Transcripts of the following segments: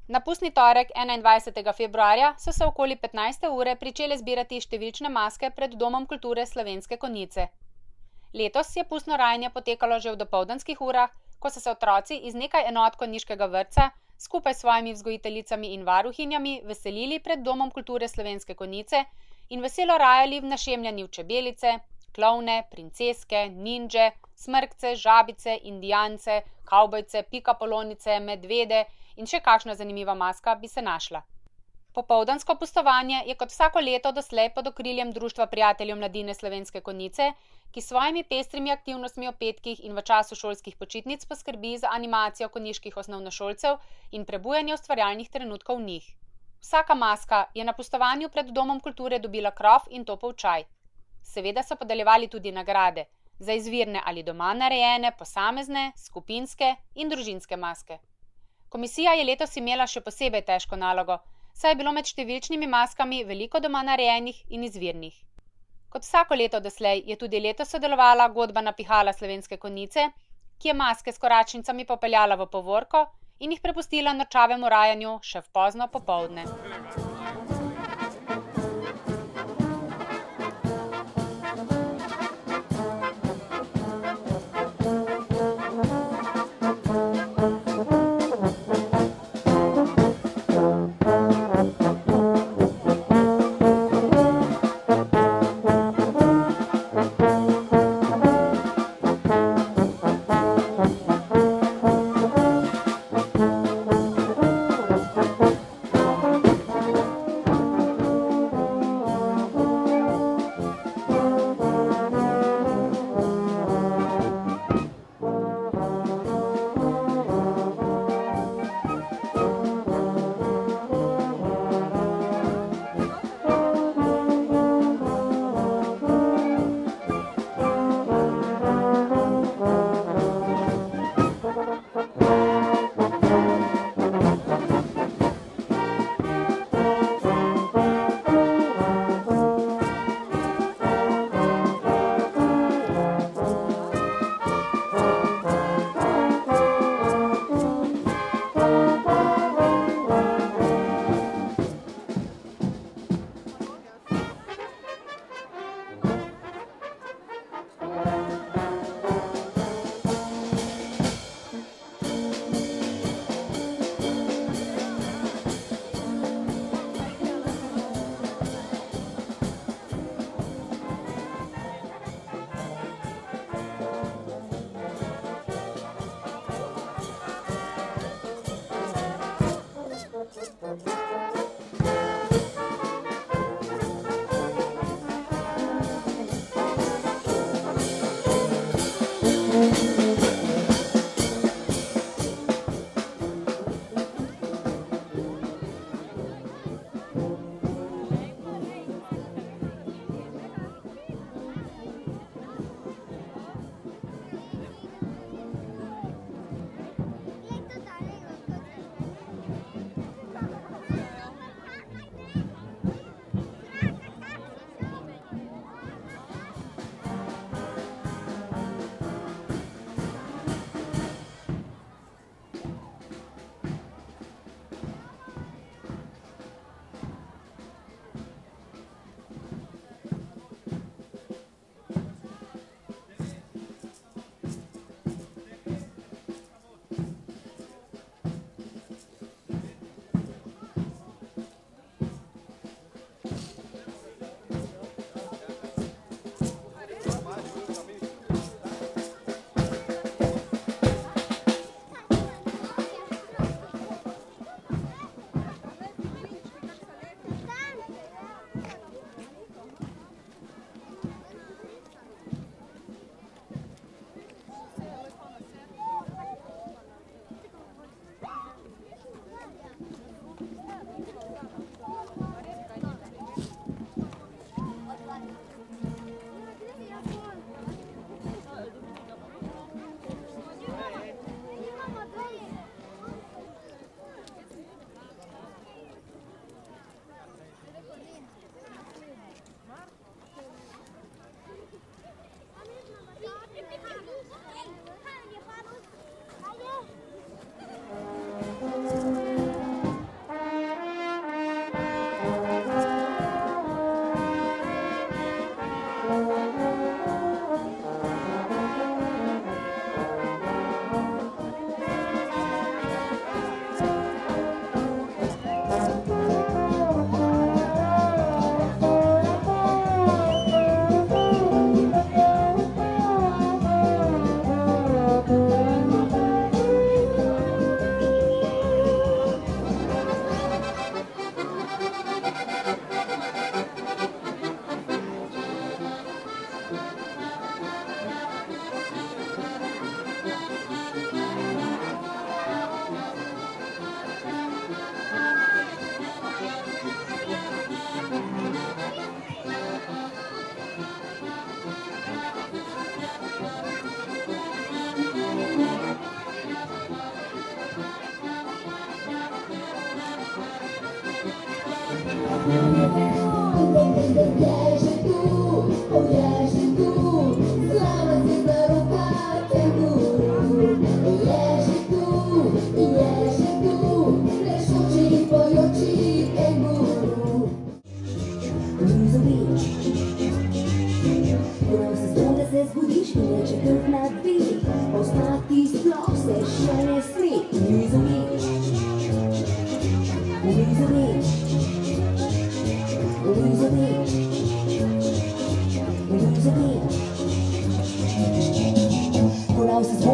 Na pustni torek 21. februarja so se okoli 15. ure pričele zbirati številčne maske pred Domom kulture Slovenske Konjice. Letos je pustno rajanje potekalo že v dopoldanskih urah, ko so se otroci iz nekaj enot konjiškega vrtca skupaj s svojimi vzgojiteljicami in varuhinjami veselili pred Domom kulture Slovenske Konjice in veselo rajali v našemljani v čebelice, klovne, princeske, ninže, smrkce, žabice, indijance, kavbojce, pikapolonice, medvede in še kakšna zanimiva maska bi se našla. Popoldansko pustovanje je kot vsako leto doslej pod okriljem Društva prijateljev mladine Slovenske Konjice, ki s svojimi pestrimi aktivnostmi ob petkih in v času šolskih počitnic poskrbi za animacijo konjiških osnovnošolcev in prebujanje ustvarjalnih trenutkov v njih. Vsaka maska je na pustovanju pred Domom kulture dobila krof in topel čaj. Seveda so podeljevali tudi nagrade za izvirne ali doma narejene, posamezne, skupinske in družinske maske. Komisija je letos imela še posebej težko nalogo, saj je bilo med številčnimi maskami veliko doma narejenih in izvirnih. Kot vsako leto doslej je tudi letos sodelovala godbana pihala Slovenske Konjice, ki je maske s koračnicami popeljala v povorko in jih prepustila nočavemu rajanju še v pozno popoldne.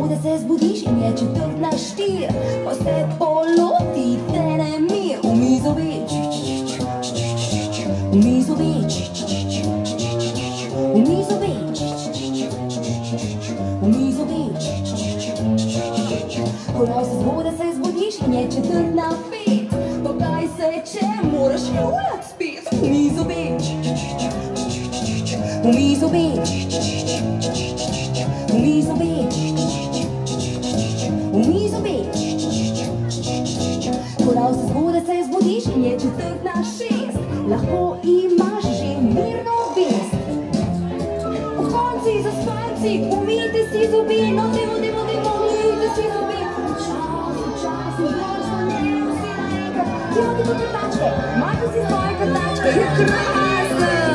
Da se zbudiš in je 3:45, ko se poloti te nemir. Umizovič, Umizovič, Umizovič, Umizovič. Ko se zbudiš in je 4:05, pa kaj se če moraš julat spet. Umizovič, Umizovič, Umizovič, Umizovič. Ko se zbudiš in je 4:06, lahko imaš že mirno vest. Okonci, zaspanci, umijte si zobe, no demo, umijte si zobe. Čas, boljša ne, vsi naenkrat, imate tudi tačke, imate si svoje krtačke, je krasen.